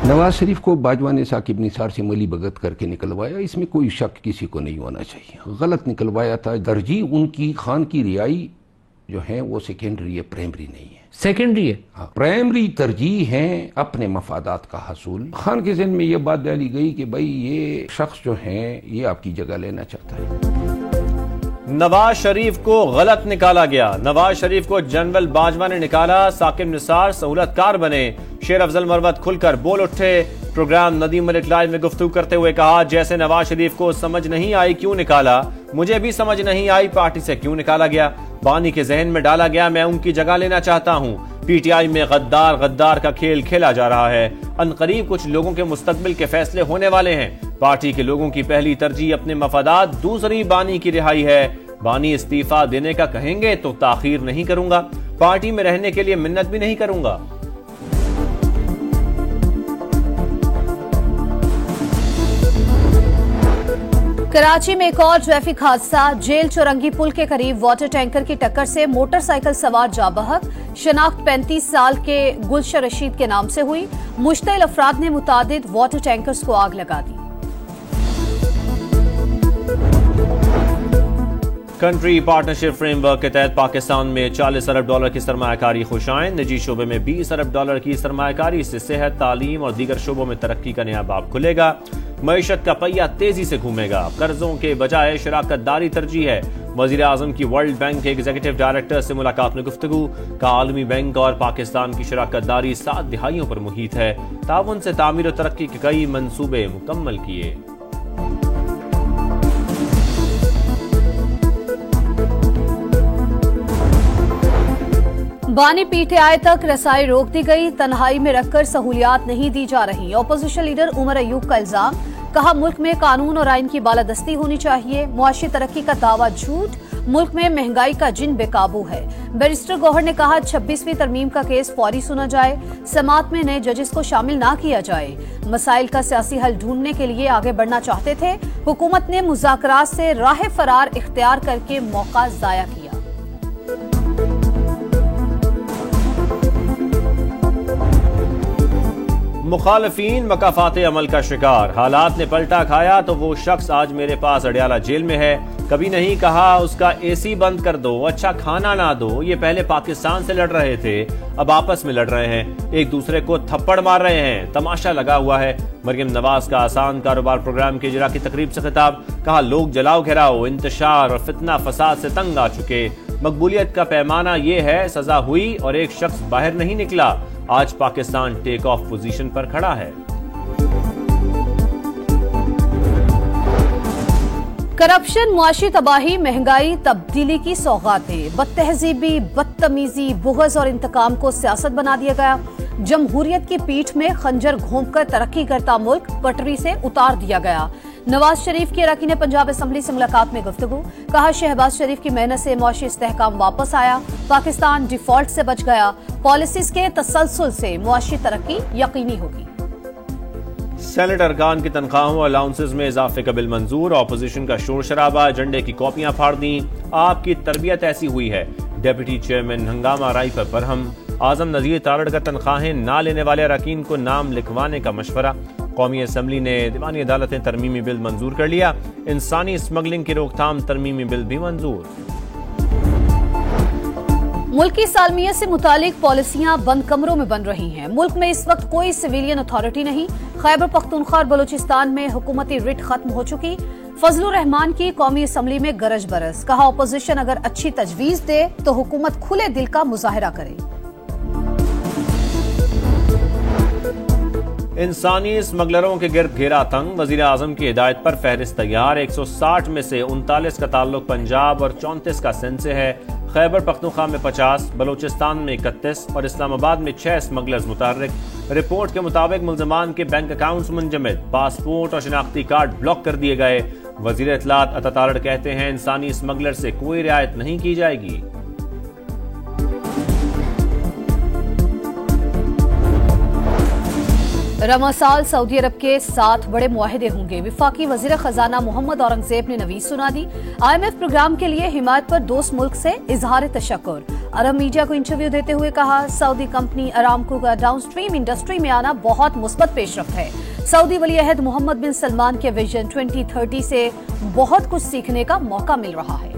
नवाज शरीफ को बाजवा ने साकिब निसार से मली भगत करके निकलवाया, इसमें कोई शक किसी को नहीं होना चाहिए। गलत निकलवाया था। तरजीह उनकी खान की रिहाई जो है वो सेकेंडरी है, प्राइमरी नहीं है। सेकेंडरी है? हाँ, प्राइमरी तरजीह है अपने मफादात का हसूल। खान के ज़हन में ये बात डाली गई कि भाई ये शख्स जो है ये आपकी जगह लेना चाहता है। नवाज शरीफ को गलत निकाला गया। नवाज शरीफ को जनरल बाजवा ने निकाला। साकिब निसार सहूलतकार बने। शेर अफजल मरवत खुलकर बोल उठे। प्रोग्राम नदीम मलिक लाइव में गुफ्तगू करते हुए कहा, जैसे नवाज शरीफ को समझ नहीं आई क्यों निकाला, मुझे भी समझ नहीं आई पार्टी से क्यों निकाला गया। बानी के जहन में डाला गया मैं उनकी जगह लेना चाहता हूँ। पीटीआई में गद्दार गद्दार का खेल खेला जा रहा है। अनकरीब कुछ लोगों के मुस्तकबिल के फैसले होने वाले हैं। पार्टी के लोगों की पहली तरजीह अपने मफादात, दूसरी बानी की रिहाई है। बानी इस्तीफा देने का कहेंगे तो ताखीर नहीं करूंगा, पार्टी में रहने के लिए मिन्नत भी नहीं करूंगा। कराची में एक और ट्रैफिक हादसा। जेल चौरंगी पुल के करीब वाटर टैंकर की टक्कर से मोटरसाइकिल सवार जा बहक। शनाख्त 35 साल के गुलशन रशीद के नाम से हुई। मुश्तिल अफराद ने मुतादिद वाटर टैंकर्स को आग लगा दी। कंट्री पार्टनरशिप फ्रेमवर्क के तहत पाकिस्तान में $40 अरब की सरमायाकारी खुशाइन। निजी शोबे में $20 अरब की सरमायाकारी से सेहत, तालीम और दीगर शोबों में तरक्की का नया बाब खुलेगा। मईशत का पहिया तेजी से घूमेगा। कर्जों के बजाय शराकत दारी तरजीह है। वजीर आजम की वर्ल्ड बैंक के एग्जीक्यूटिव डायरेक्टर से मुलाकात में गुफ्तगू। का आलमी बैंक और पाकिस्तान की शराकत दारी 7 दिहाइयों पर मुहित है। ताउन से तामीर और तरक्की के कई मंसूबे मुकम्मल किए। बानी पीटीआई तक रसाई रोक दी गई। तन्हाई में रखकर सहूलियात नहीं दी जा रही। अपोजिशन लीडर उमर अयूब का इल्जाम। कहा, मुल्क में कानून और आइन की बालादस्ती होनी चाहिए। मुआशी तरक्की का दावा झूठ। मुल्क में महंगाई का जिन बेकाबू है। बैरिस्टर गौहर ने कहा, 26वीं तरमीम का केस फौरी सुना जाए। समात में नए जजेस को शामिल ना किया जाए। मसाइल का सियासी हल ढूंढने के लिए आगे बढ़ना चाहते थे। हुकूमत ने मुज़ाकरात से राह फरार इख्तियार करके मौका जाया किया। मुखालफीन मकाफाते अमल का शिकार। हालात ने पलटा खाया तो वो शख्स आज मेरे पास अडियाला जेल में है। कभी नहीं कहा उसका एसी बंद कर दो, अच्छा खाना ना दो। ये पहले पाकिस्तान से लड़ रहे थे, अब आपस में लड़ रहे हैं, एक दूसरे को थप्पड़ मार रहे हैं। तमाशा लगा हुआ है। मरियम नवाज का आसान कारोबार प्रोग्राम की इजरा की तकरीब से खिताब। कहा, लोग जलाओ घेराओ, इंतशार और फितना फसाद से तंग आ चुके। मकबूलियत का पैमाना ये है, सजा हुई और एक शख्स बाहर नहीं निकला। आज पाकिस्तान टेक ऑफ पोजीशन पर खड़ा है। करप्शन, मुआशी तबाही, महंगाई, तब्दीली की सौगातें। बदतहजीबी, बदतमीजी, बुग़्ज़ और इंतकाम को सियासत बना दिया गया। जमहूरियत की पीठ में खंजर घोंपकर तरक्की करता मुल्क पटरी से उतार दिया गया। नवाज शरीफ की अरकान पंजाब असम्बली से मुलाकात में गुफ्तगू। कहा, शहबाज शरीफ की मेहनत से मुआशी इस्तेहकाम वापस आया। पाकिस्तान डिफॉल्ट से बच गया। पॉलिसीज के तसलसल से मुआशी तरक्की यकीनी होगी। सेनेट अरकान की तनख्वाहों और अलाउंसेज में इजाफे का बिल मंजूर। ऑपोजिशन का शोर शराबा, झंडे की कॉपियां फाड़ दी। आपकी तरबियत ऐसी हुई है। डेप्यूटी चेयरमैन हंगामा राई पर बरहम। आजम नजीर तारड़ का तनख्वाहें ना लेने वाले अरकान को नाम लिखवाने का मशवरा। कौमी असम्बली ने दीवानी अदालतें तरमीमी बिल मंजूर कर लिया। इंसानी स्मगलिंग की रोकथाम तरमीमी बिल भी मंजूर। मुल्की सालमियत से मुतालिक पॉलिसियां बंद कमरों में बन रही हैं। मुल्क में इस वक्त कोई सिविलियन अथॉरिटी नहीं। खैबर पख्तूनख्वा और बलूचिस्तान में हुकूमती रिट खत्म हो चुकी। फजलुर रहमान की कौमी असम्बली में गरज बरस। कहा, अपोजिशन अगर अच्छी तजवीज दे तो हुकूमत खुले दिल का मुजाहरा करे। इंसानी स्मगलरों के गिर्द घेरा तंग। वजीर आजम की हिदायत पर फहरिस्त तैयार। 160 में से 39 का ताल्लुक पंजाब और 34 का सिंध से है। खैबर पख्तूनख्वा में 50, बलूचिस्तान में 31 और इस्लामाबाद में 6 स्मगलर्स मुतहर्रिक। रिपोर्ट के मुताबिक मुल्जमान के बैंक अकाउंट्स मुंजमद, पासपोर्ट और शनाख्ती कार्ड ब्लॉक कर दिए गए। वजीर इत्तलात अता तारड़ कहते हैं, इंसानी स्मगलर से कोई रियायत नहीं की जाएगी। रमजान सऊदी अरब के 7 बड़े मुआहिदे होंगे। वफाकी वजीर खजाना मोहम्मद औरंगजेब ने नवीज सुना दी। IMF प्रोग्राम के लिए हिमायत पर दोस्त मुल्क से इजहार तशक्कुर। अरब मीडिया को इंटरव्यू देते हुए कहा, सऊदी कंपनी अरामको का डाउनस्ट्रीम इंडस्ट्री में आना बहुत मुस्बत पेशरफ्त है। सऊदी वली अहद मोहम्मद बिन सलमान के विजन 2030 से बहुत कुछ सीखने का मौका मिल रहा है।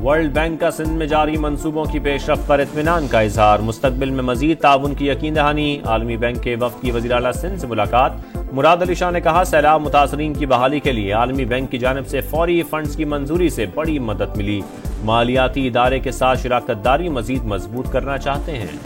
वर्ल्ड बैंक का सिंध में जारी मंसूबों की पेशरफ्त पर इत्मीनान का इजहार। मुस्तकबिल में मजीद ताउन की यकीन दहानी। आलमी बैंक के वफ्द की वज़ीर आला सिंध से मुलाकात। मुराद अली शाह ने कहा, सैलाब मुतासरीन की बहाली के लिए आलमी बैंक की जानिब से फौरी फंड्स की मंजूरी से बड़ी मदद मिली। मालियाती इदारे के साथ शराकत दारी मजीद मजबूत करना चाहते हैं।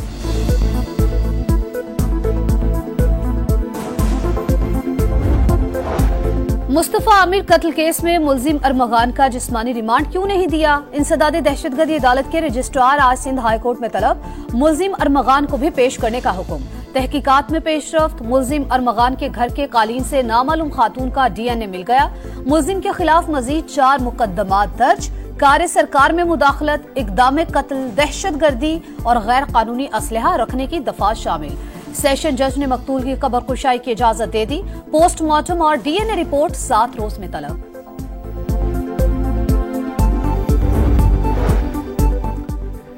मुस्तफा आमिर कत्ल केस में मुलजिम अरमगान का जिस्मानी रिमांड क्यों नहीं दिया? इंसदाद दहशतगर्दी अदालत के रजिस्ट्रार आज सिंध हाईकोर्ट में तलब। मुलजिम अरमगान को भी पेश करने का हुक्म। तहकीकात में पेशरफ्त। मुलजिम अरमगान के घर के कालीन से नामालूम खातून का DNA मिल गया। मुलजिम के खिलाफ मजीद 4 मुकदमात दर्ज। कार्य सरकार में मुदाखलत, इक़दाम कत्ल, दहशतगर्दी और गैर कानूनी असलहा रखने की दफात शामिल। सेशन जज ने मकतूल की कब्र कुशाई की इजाजत दे दी। पोस्टमार्टम और DNA रिपोर्ट 7 रोज में तलब।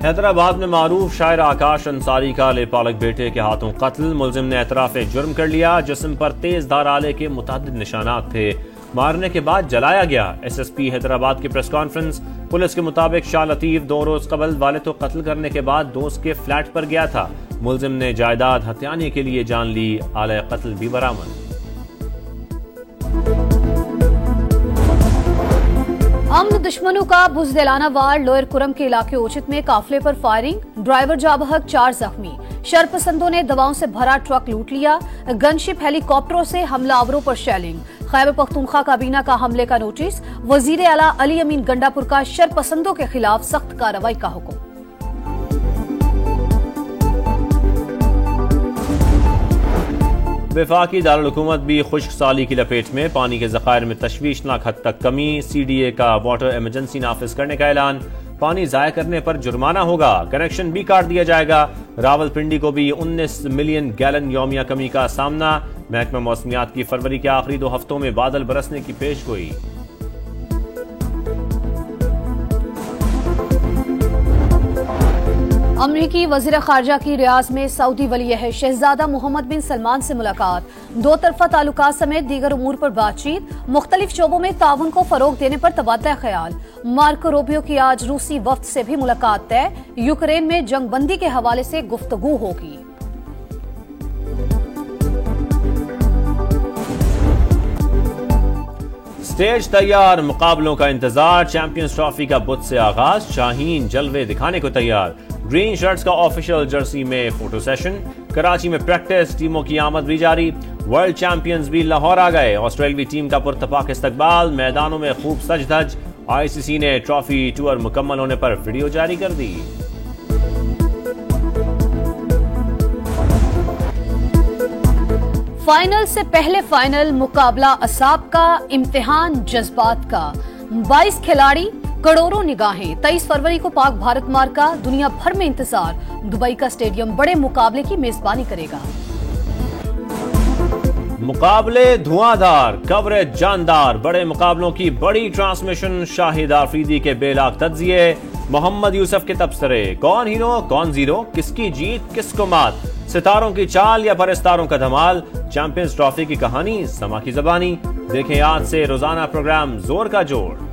हैदराबाद में मारूफ शायर आकाश अंसारी का लेपालक बेटे के हाथों कत्ल। मुलजिम ने एतराफ़े जुर्म कर लिया। जिस्म पर तेज धार आले के मुतादिद निशानात थे। मारने के बाद जलाया गया। SSP हैदराबाद की प्रेस कॉन्फ्रेंस। पुलिस के मुताबिक शाह लतीफ 2 रोज कबल वाले तो कत्ल करने के बाद दोस्त के फ्लैट पर गया था। मुलजिम ने जायदाद हथियाने के लिए जान ली। आले कत्ल भी बरामद। अमन दुश्मनों का बुज़दिलाना वार। लोअर कुरम के इलाके ओचित में काफिले पर फायरिंग। ड्राइवर जाबहक, 4 जख्मी। शरपसंदों ने दवाओं से भरा ट्रक लूट लिया। गनशिप हेलीकॉप्टरों से हमलावरों पर शेलिंग। खैबर पख्तूनख्वा काबीना का हमले का नोटिस। वजीर आला अली अमीन गंडापुर का शरपसंदों के खिलाफ सख्त कार्रवाई का हुक्म। वफाकी दारुल हुकूमत भी खुश्क साली की लपेट में। पानी के ज़खायर में तशवीशनाक हद तक कमी। CDA का वाटर इमरजेंसी नाफिज करने का ऐलान। पानी ज़ाया करने पर जुर्माना होगा। कनेक्शन भी काट दिया जाएगा। रावलपिंडी को भी 19 मिलियन गैलन यौमिया कमी का सामना। महकमा मौसमियात की फरवरी के आखिरी 2 हफ्तों में बादल बरसने की पेशगोई। अमरीकी वजीर खारजा की रियाज में सऊदी वली अहद शहजादा मोहम्मद बिन सलमान से मुलाकात। 2 तरफा ताल्लुकात समेत दीगर उमूर पर बातचीत। मुख्तलिफ शोबों में ताउन को फरोग देने पर तबादला ख्याल। मार्को रूबियो की आज रूसी वफ्द से भी मुलाकात तय। यूक्रेन में जंगबंदी के हवाले से गुफ्तगू होगी। स्टेज तैयार, मुकाबलों का इंतजार। चैंपियंस ट्रॉफी का बुध से आगाज। शाहीन जलवे दिखाने को तैयार। ग्रीन शर्ट्स का ऑफिशियल जर्सी में फोटो सेशन। कराची में प्रैक्टिस। टीमों की आमद भी जारी। वर्ल्ड चैंपियंस भी लाहौर आ गए। ऑस्ट्रेलियावी टीम का पुरतपाक इस्तकबाल। मैदानों में खूब सज धज। ICC ने ट्रॉफी टूर मुकम्मल होने पर वीडियो जारी कर दी। फाइनल से पहले फाइनल मुकाबला असाब का, इम्तिहान जज्बात का। 22 खिलाड़ी, करोड़ों निगाहें। 23 फरवरी को पाक भारत मार्ग का दुनिया भर में इंतजार। दुबई का स्टेडियम बड़े मुकाबले की मेजबानी करेगा। मुकाबले धुआंधार, कवरेज जानदार। बड़े मुकाबलों की बड़ी ट्रांसमिशन। शाहिद आफरीदी के बेलाग तज्जिए। मोहम्मद यूसुफ के तबसरे। कौन हीरो कौन जीरो, किसकी जीत किसको मात। सितारों की चाल या परस्तारों का धमाल। चैंपियंस ट्रॉफी की कहानी समा की जबानी। देखें आज से रोजाना प्रोग्राम जोर का जोर।